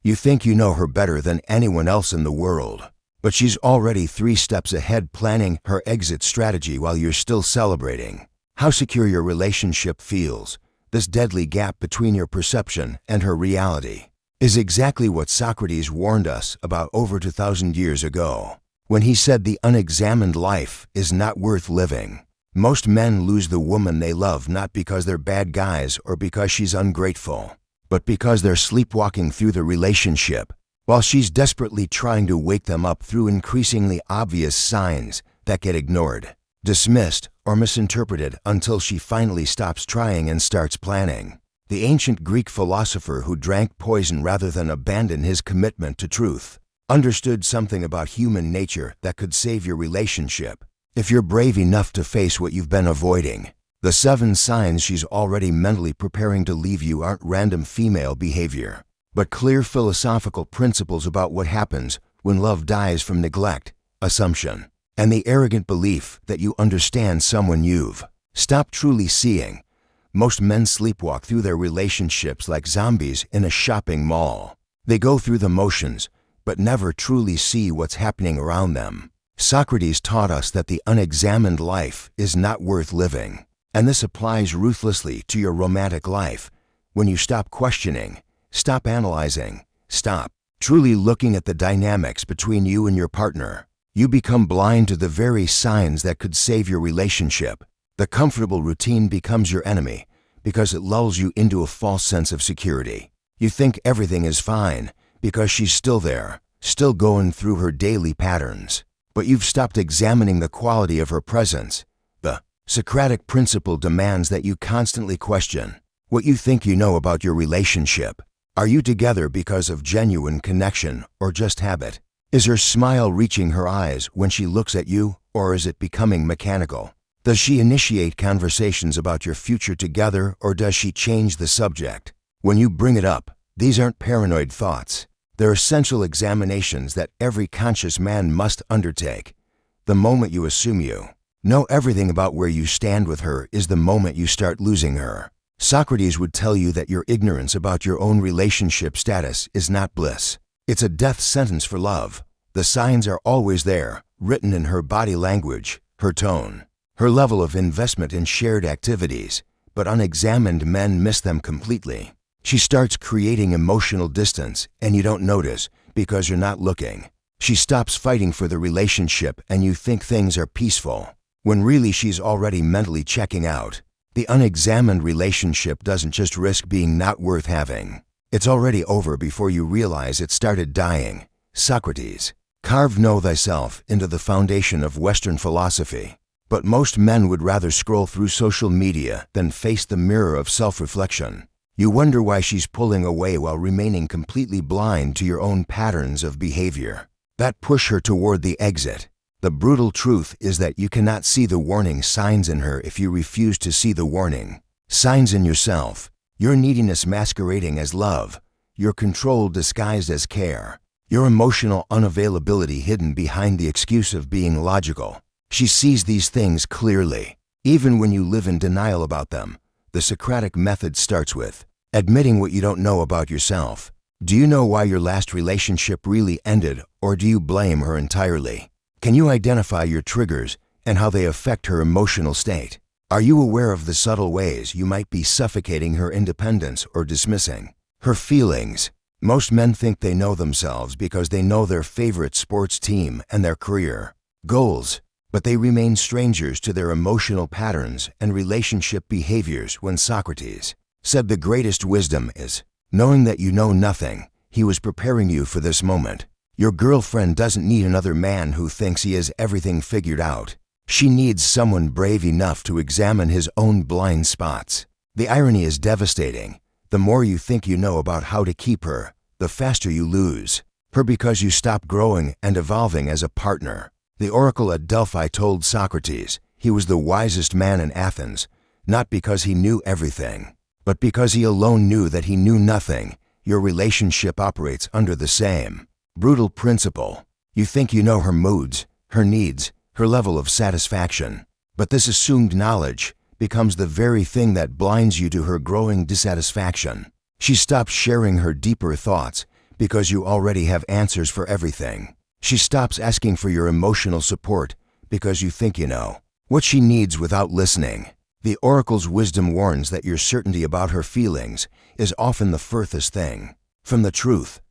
You think you know her better than anyone else in the world, but she's already 3 steps ahead planning her exit strategy while you're still celebrating. How secure your relationship feels, this deadly gap between your perception and her reality, is exactly what Socrates warned us about over 2,000 years ago, when he said the unexamined life is not worth living. Most men lose the woman they love not because they're bad guys or because she's ungrateful, but because they're sleepwalking through the relationship, while she's desperately trying to wake them up through increasingly obvious signs that get ignored, dismissed, or misinterpreted until she finally stops trying and starts planning. The ancient Greek philosopher who drank poison rather than abandon his commitment to truth understood something about human nature that could save your relationship. If you're brave enough to face what you've been avoiding, the 7 signs she's already mentally preparing to leave you aren't random female behavior, but clear philosophical principles about what happens when love dies from neglect, assumption, and the arrogant belief that you understand someone you've stopped truly seeing. Most men sleepwalk through their relationships like zombies in a shopping mall. They go through the motions, but never truly see what's happening around them. Socrates taught us that the unexamined life is not worth living, and this applies ruthlessly to your romantic life. When you stop questioning, stop analyzing, stop truly looking at the dynamics between you and your partner, you become blind to the very signs that could save your relationship. The comfortable routine becomes your enemy because it lulls you into a false sense of security. You think everything is fine because she's still there, still going through her daily patterns. But you've stopped examining the quality of her presence. The Socratic principle demands that you constantly question what you think you know about your relationship. Are you together because of genuine connection or just habit? Is her smile reaching her eyes when she looks at you, or is it becoming mechanical? Does she initiate conversations about your future together, or does she change the subject when you bring it up? These aren't paranoid thoughts. They're essential examinations that every conscious man must undertake. The moment you assume you know everything about where you stand with her is the moment you start losing her. Socrates would tell you that your ignorance about your own relationship status is not bliss. It's a death sentence for love. The signs are always there, written in her body language, her tone, her level of investment in shared activities, but unexamined men miss them completely. She starts creating emotional distance, and you don't notice because you're not looking. She stops fighting for the relationship, and you think things are peaceful, when really she's already mentally checking out. The unexamined relationship doesn't just risk being not worth having. It's already over before you realize it started dying. Socrates carved know thyself into the foundation of Western philosophy, but most men would rather scroll through social media than face the mirror of self-reflection. You wonder why she's pulling away while remaining completely blind to your own patterns of behavior that push her toward the exit. The brutal truth is that you cannot see the warning signs in her if you refuse to see the warning signs in yourself. Your neediness masquerading as love, your control disguised as care, your emotional unavailability hidden behind the excuse of being logical. She sees these things clearly, even when you live in denial about them. The Socratic method starts with admitting what you don't know about yourself. Do you know why your last relationship really ended, or do you blame her entirely? Can you identify your triggers and how they affect her emotional state? Are you aware of the subtle ways you might be suffocating her independence or dismissing her feelings? Most men think they know themselves because they know their favorite sports team and their career goals, but they remain strangers to their emotional patterns and relationship behaviors. When Socrates said the greatest wisdom is knowing that you know nothing, he was preparing you for this moment. Your girlfriend doesn't need another man who thinks he has everything figured out. She needs someone brave enough to examine his own blind spots. The irony is devastating. The more you think you know about how to keep her, the faster you lose her because you stop growing and evolving as a partner. The oracle at Delphi told Socrates he was the wisest man in Athens, not because he knew everything, but because he alone knew that he knew nothing. Your relationship operates under the same brutal principle. You think you know her moods, her needs, her level of satisfaction, but this assumed knowledge becomes the very thing that blinds you to her growing dissatisfaction. She stops sharing her deeper thoughts because you already have answers for everything. She stops asking for your emotional support because you think you know what she needs without listening. The oracle's wisdom warns that your certainty about her feelings is often the furthest thing from the truth.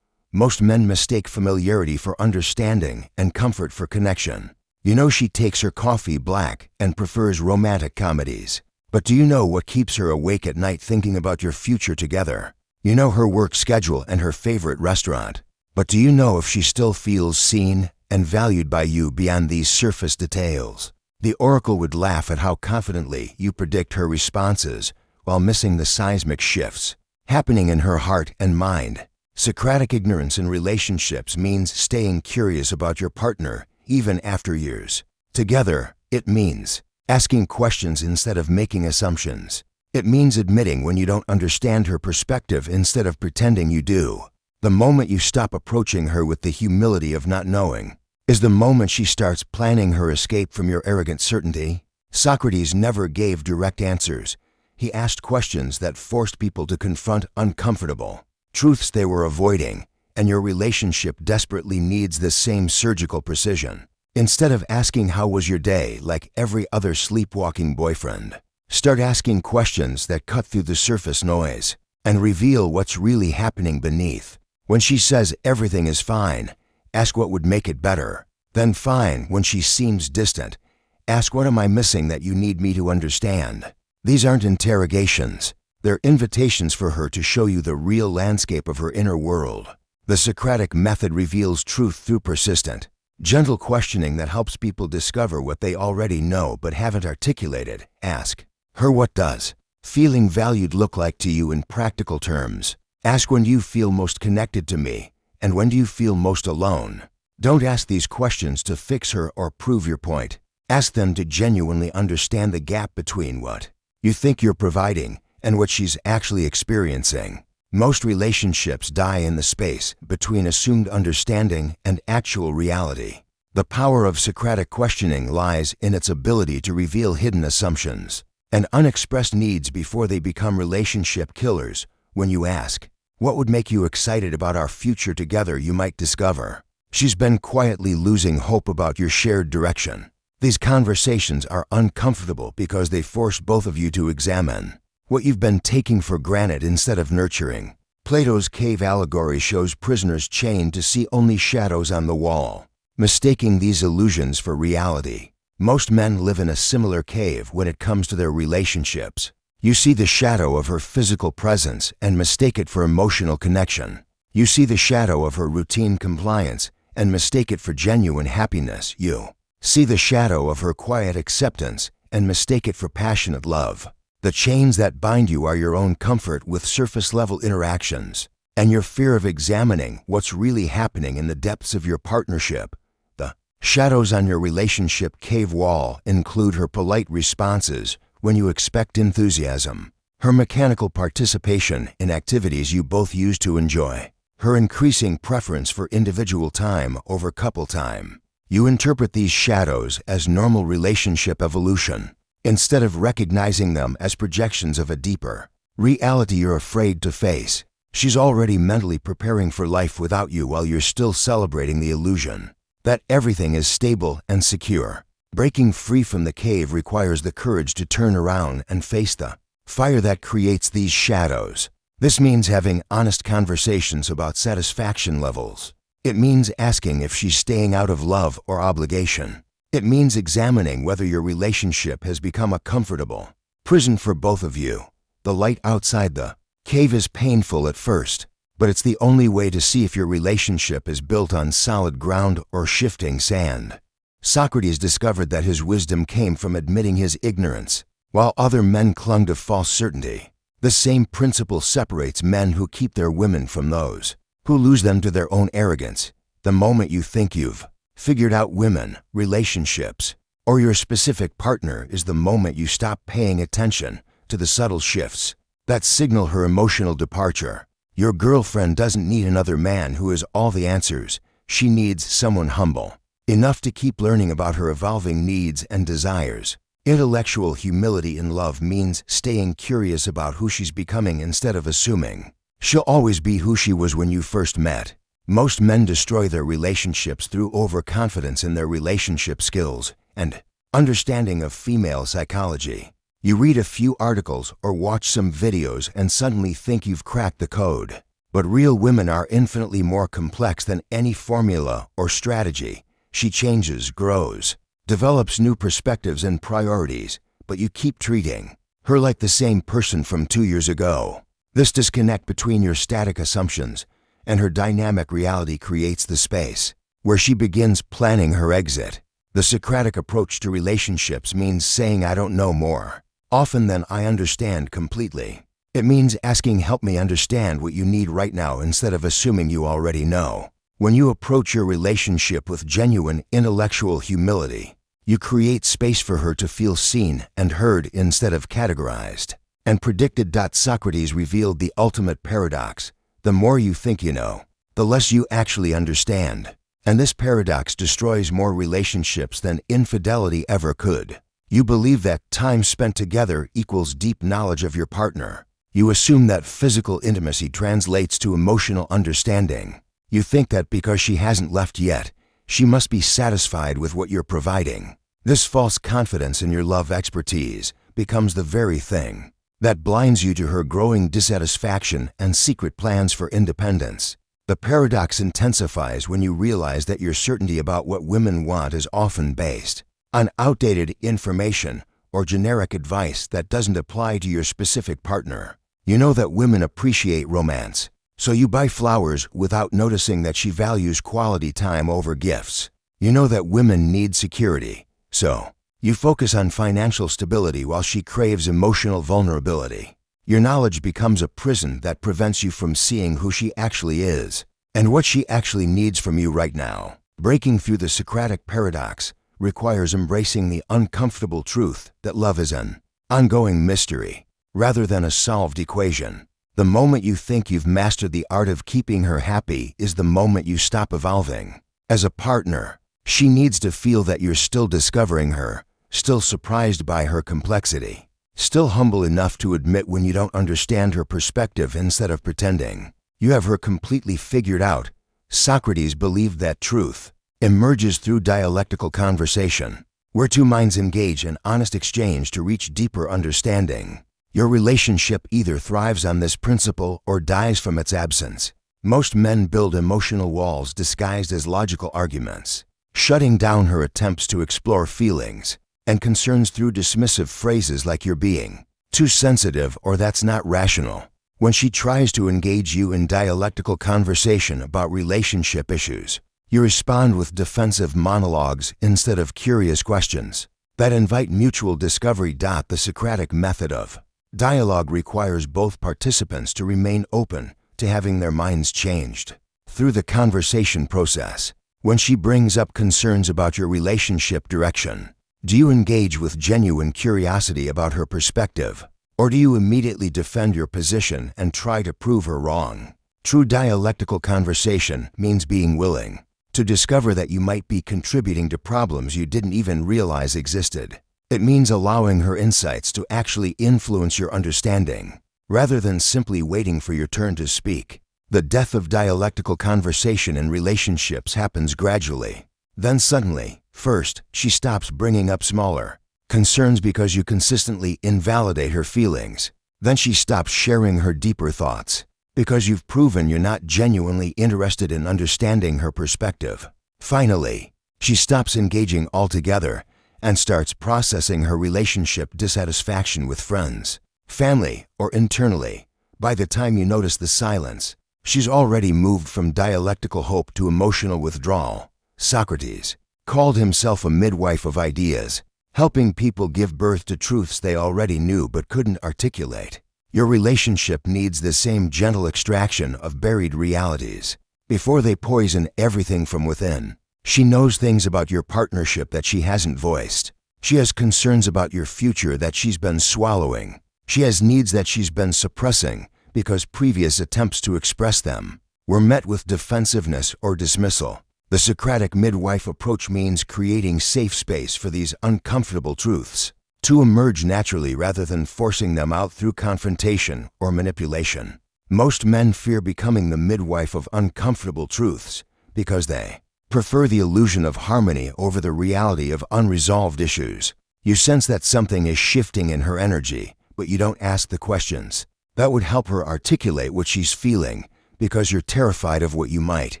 Most men mistake familiarity for understanding and comfort for connection. You know she takes her coffee black and prefers romantic comedies. But do you know what keeps her awake at night thinking about your future together? You know her work schedule and her favorite restaurant. But do you know if she still feels seen and valued by you beyond these surface details? The oracle would laugh at how confidently you predict her responses while missing the seismic shifts happening in her heart and mind. Socratic ignorance in relationships means staying curious about your partner even after years together. It means asking questions instead of making assumptions. It means admitting when you don't understand her perspective instead of pretending you do. The moment you stop approaching her with the humility of not knowing is the moment she starts planning her escape from your arrogant certainty. Socrates never gave direct answers. He asked questions that forced people to confront uncomfortable truths they were avoiding, and your relationship desperately needs this same surgical precision. Instead of asking how was your day like every other sleepwalking boyfriend, start asking questions that cut through the surface noise and reveal what's really happening beneath. When she says everything is fine, ask what would make it better. Then fine, when she seems distant, ask what am I missing that you need me to understand. These aren't interrogations. They're invitations for her to show you the real landscape of her inner world. The Socratic method reveals truth through persistent, gentle questioning that helps people discover what they already know but haven't articulated. Ask her, what does feeling valued look like to you in practical terms? Ask, when do you feel most connected to me, and when do you feel most alone? Don't ask these questions to fix her or prove your point. Ask them to genuinely understand the gap between what you think you're providing and what she's actually experiencing. Most relationships die in the space between assumed understanding and actual reality. The power of Socratic questioning lies in its ability to reveal hidden assumptions and unexpressed needs before they become relationship killers. When you ask, what would make you excited about our future together, you might discover she's been quietly losing hope about your shared direction. These conversations are uncomfortable because they force both of you to examine what you've been taking for granted instead of nurturing. Plato's cave allegory shows prisoners chained to see only shadows on the wall, mistaking these illusions for reality. Most men live in a similar cave when it comes to their relationships. You see the shadow of her physical presence and mistake it for emotional connection. You see the shadow of her routine compliance and mistake it for genuine happiness. You see the shadow of her quiet acceptance and mistake it for passionate love. The chains that bind you are your own comfort with surface-level interactions and your fear of examining what's really happening in the depths of your partnership. The shadows on your relationship cave wall include her polite responses when you expect enthusiasm, her mechanical participation in activities you both used to enjoy, her increasing preference for individual time over couple time. You interpret these shadows as normal relationship evolution, instead of recognizing them as projections of a deeper reality you're afraid to face. She's already mentally preparing for life without you while you're still celebrating the illusion that everything is stable and secure. Breaking free from the cave requires the courage to turn around and face the fire that creates these shadows. This means having honest conversations about satisfaction levels. It means asking if she's staying out of love or obligation. It means examining whether your relationship has become a comfortable prison for both of you. The light outside the cave is painful at first, but it's the only way to see if your relationship is built on solid ground or shifting sand. Socrates discovered that his wisdom came from admitting his ignorance, while other men clung to false certainty. The same principle separates men who keep their women from those who lose them to their own arrogance. The moment you think you've figured out women, relationships, or your specific partner is the moment you stop paying attention to the subtle shifts that signal her emotional departure. Your girlfriend doesn't need another man who has all the answers. She needs someone humble enough to keep learning about her evolving needs and desires. Intellectual humility in love means staying curious about who she's becoming instead of assuming She'll always be who she was when you first met. Most men destroy their relationships through overconfidence in their relationship skills and understanding of female psychology. You read a few articles or watch some videos and suddenly think you've cracked the code. But real women are infinitely more complex than any formula or strategy. She changes, grows, develops new perspectives and priorities, but you keep treating her like the same person from 2 years ago. This disconnect between your static assumptions and her dynamic reality creates the space where she begins planning her exit. The Socratic approach to relationships means saying I don't know more often than I understand completely. It means asking help me understand what you need right now instead of assuming you already know. When you approach your relationship with genuine intellectual humility, you create space for her to feel seen and heard instead of categorized. And predicted. Socrates revealed the ultimate paradox. The more you think you know, the less you actually understand. And this paradox destroys more relationships than infidelity ever could. You believe that time spent together equals deep knowledge of your partner. You assume that physical intimacy translates to emotional understanding. You think that because she hasn't left yet, she must be satisfied with what you're providing. This false confidence in your love expertise becomes the very thing that blinds you to her growing dissatisfaction and secret plans for independence. The paradox intensifies when you realize that your certainty about what women want is often based on outdated information or generic advice that doesn't apply to your specific partner. You know that women appreciate romance, so you buy flowers without noticing that she values quality time over gifts. You know that women need security, so you focus on financial stability while she craves emotional vulnerability. Your knowledge becomes a prison that prevents you from seeing who she actually is and what she actually needs from you right now. Breaking through the Socratic paradox requires embracing the uncomfortable truth that love is an ongoing mystery rather than a solved equation. The moment you think you've mastered the art of keeping her happy is the moment you stop evolving. As a partner, she needs to feel that you're still discovering her, still surprised by her complexity, still humble enough to admit when you don't understand her perspective instead of pretending you have her completely figured out. Socrates believed that truth emerges through dialectical conversation, where two minds engage in honest exchange to reach deeper understanding. Your relationship either thrives on this principle or dies from its absence. Most men build emotional walls disguised as logical arguments, shutting down her attempts to explore feelings and concerns through dismissive phrases like "you're being too sensitive" or "that's not rational." When she tries to engage you in dialectical conversation about relationship issues, you respond with defensive monologues instead of curious questions that invite mutual discovery. The Socratic method of dialogue requires both participants to remain open to having their minds changed through the conversation process. When she brings up concerns about your relationship direction, do you engage with genuine curiosity about her perspective, or do you immediately defend your position and try to prove her wrong? True dialectical conversation means being willing to discover that you might be contributing to problems you didn't even realize existed. It means allowing her insights to actually influence your understanding, rather than simply waiting for your turn to speak. The death of dialectical conversation in relationships happens gradually. Then suddenly, first, she stops bringing up smaller concerns because you consistently invalidate her feelings. Then she stops sharing her deeper thoughts because you've proven you're not genuinely interested in understanding her perspective. Finally, she stops engaging altogether and starts processing her relationship dissatisfaction with friends, family, or internally. By the time you notice the silence, she's already moved from dialectical hope to emotional withdrawal. Socrates called himself a midwife of ideas, helping people give birth to truths they already knew but couldn't articulate. Your relationship needs the same gentle extraction of buried realities before they poison everything from within. She knows things about your partnership that she hasn't voiced. She has concerns about your future that she's been swallowing. She has needs that she's been suppressing because previous attempts to express them were met with defensiveness or dismissal. The Socratic midwife approach means creating safe space for these uncomfortable truths to emerge naturally rather than forcing them out through confrontation or manipulation. Most men fear becoming the midwife of uncomfortable truths because they prefer the illusion of harmony over the reality of unresolved issues. You sense that something is shifting in her energy, but you don't ask the questions that would help her articulate what she's feeling because you're terrified of what you might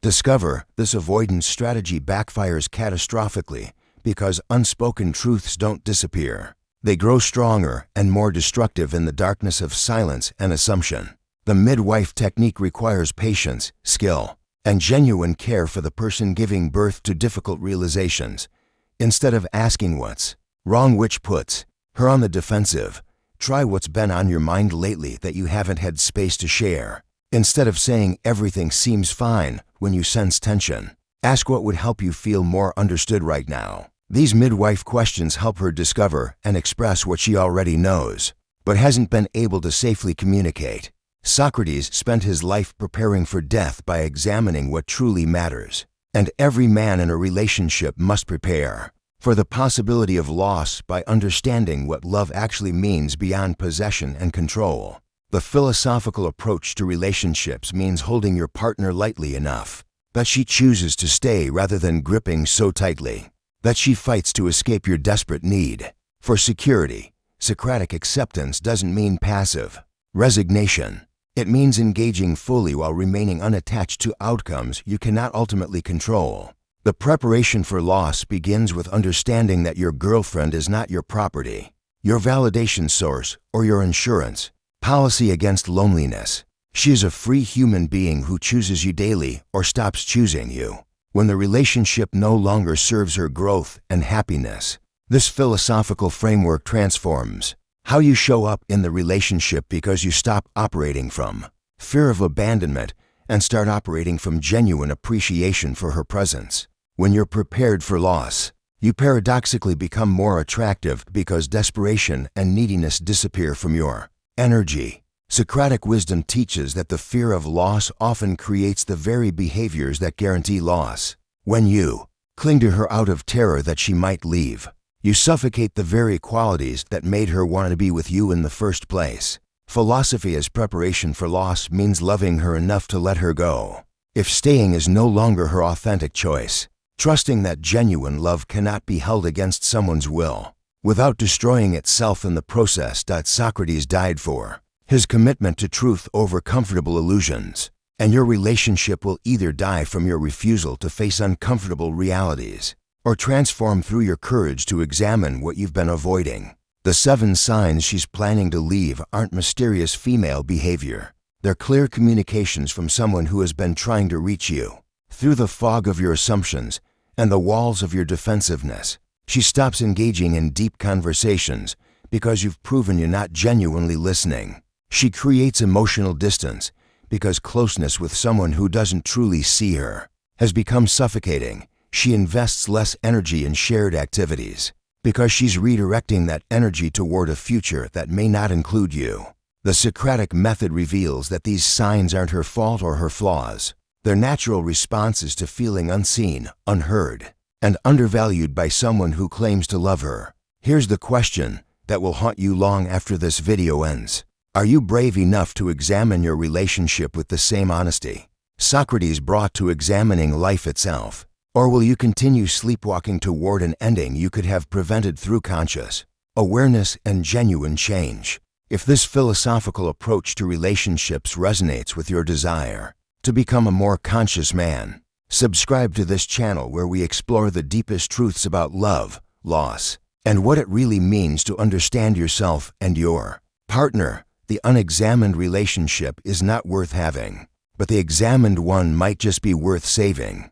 discover. This avoidance strategy backfires catastrophically because unspoken truths don't disappear. They grow stronger and more destructive in the darkness of silence and assumption. The midwife technique requires patience, skill, and genuine care for the person giving birth to difficult realizations. Instead of asking what's wrong, which puts her on the defensive, try what's been on your mind lately that you haven't had space to share. Instead of saying everything seems fine when you sense tension, ask what would help you feel more understood right now. These midwife questions help her discover and express what she already knows, but hasn't been able to safely communicate. Socrates spent his life preparing for death by examining what truly matters, and every man in a relationship must prepare for the possibility of loss by understanding what love actually means beyond possession and control. The philosophical approach to relationships means holding your partner lightly enough that she chooses to stay rather than gripping so tightly that she fights to escape your desperate need for security. Socratic acceptance doesn't mean passive resignation. It means engaging fully while remaining unattached to outcomes you cannot ultimately control. The preparation for loss begins with understanding that your girlfriend is not your property, your validation source, or your insurance policy against loneliness. She is a free human being who chooses you daily or stops choosing you when the relationship no longer serves her growth and happiness. This philosophical framework transforms how you show up in the relationship because you stop operating from fear of abandonment and start operating from genuine appreciation for her presence. When you're prepared for loss, you paradoxically become more attractive because desperation and neediness disappear from your energy. Socratic wisdom teaches that the fear of loss often creates the very behaviors that guarantee loss. When you cling to her out of terror that she might leave, you suffocate the very qualities that made her want to be with you in the first place. Philosophy as preparation for loss means loving her enough to let her go if staying is no longer her authentic choice, trusting that genuine love cannot be held against someone's will without destroying itself in the process. Socrates died for his commitment to truth over comfortable illusions, and your relationship will either die from your refusal to face uncomfortable realities or transform through your courage to examine what you've been avoiding. The 7 signs she's planning to leave aren't mysterious female behavior. They're clear communications from someone who has been trying to reach you through the fog of your assumptions and the walls of your defensiveness. She stops engaging in deep conversations because you've proven you're not genuinely listening. She creates emotional distance because closeness with someone who doesn't truly see her has become suffocating. She invests less energy in shared activities because she's redirecting that energy toward a future that may not include you. The Socratic method reveals that these signs aren't her fault or her flaws. They're natural responses to feeling unseen, unheard, and undervalued by someone who claims to love her. Here's the question that will haunt you long after this video ends. Are you brave enough to examine your relationship with the same honesty Socrates brought to examining life itself? Or will you continue sleepwalking toward an ending you could have prevented through conscious awareness and genuine change? If this philosophical approach to relationships resonates with your desire to become a more conscious man, subscribe to this channel where we explore the deepest truths about love, loss, and what it really means to understand yourself and your partner. The unexamined relationship is not worth having, but the examined one might just be worth saving.